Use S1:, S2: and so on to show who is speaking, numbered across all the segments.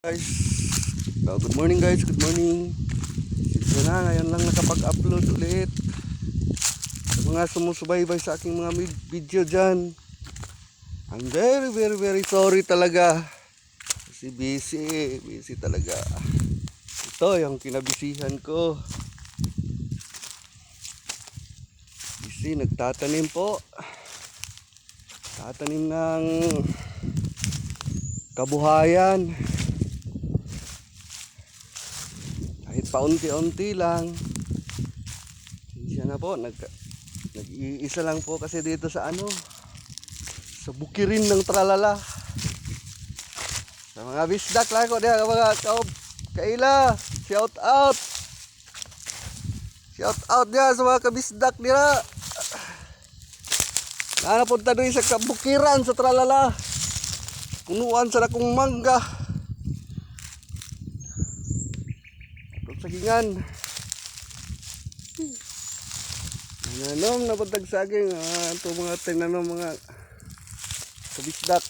S1: Guys, good morning guys, good morning. Ito na, ngayon lang nakapag-upload ulit. Sa mga sumusubaybay sa aking mga video dyan, I'm very sorry talaga. Kasi busy talaga. Ito yung kinabisihan ko. Busy, nagtatanim po. Tatanim ng kabuhayan. Kahit paunti-unti lang. Siya na po, nag-iisa lang po kasi dito sa sa bukirin ng Tralala. Sa mga bisdak lang ko diya, mga kaila, shout out. Shout out diya sa mga kabisdak nila. Nanapunta doon sa kabukiran sa Tralala. Punuan sa akong mangga. Sagingan. Nanong nabuntag saging ito mga tinanong mga kabisdak.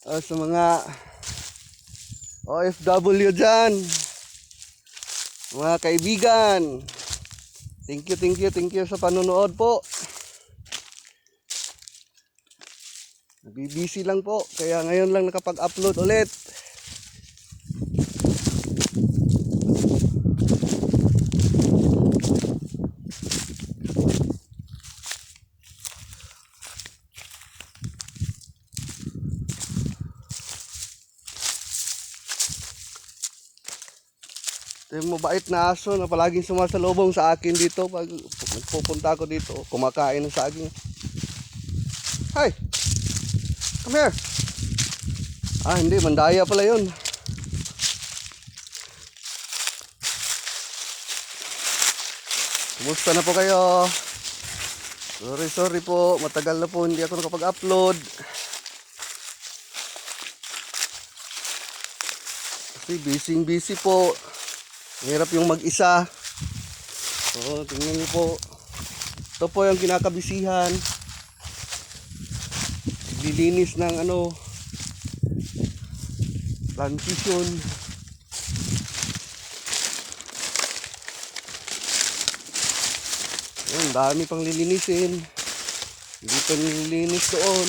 S1: Sa mga OFW dyan, mga kaibigan, thank you sa panonood po. Busy lang po, kaya ngayon lang nakapag-upload ulit. Ito yung mabait na aso na palaging sumasalubong sa akin dito pag nagpupunta ako dito, kumakain ng saging. Hi! Come here! Hindi, mandaya pala yun. Kumusta na po kayo? Sorry po, matagal na po hindi ako nakapag-upload. Kasi busy po. Hirap yung mag-isa. So, tingnan niyo po. Ito po yung kinakabisihan. Lilinis ng plantation. Ayan, dami pang lilinisin. Hindi pa nililinis doon.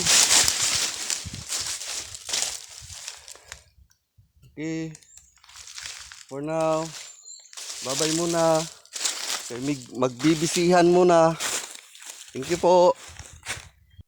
S1: Okay. For now, bye-bye muna. Magbibisihan muna. Thank you po.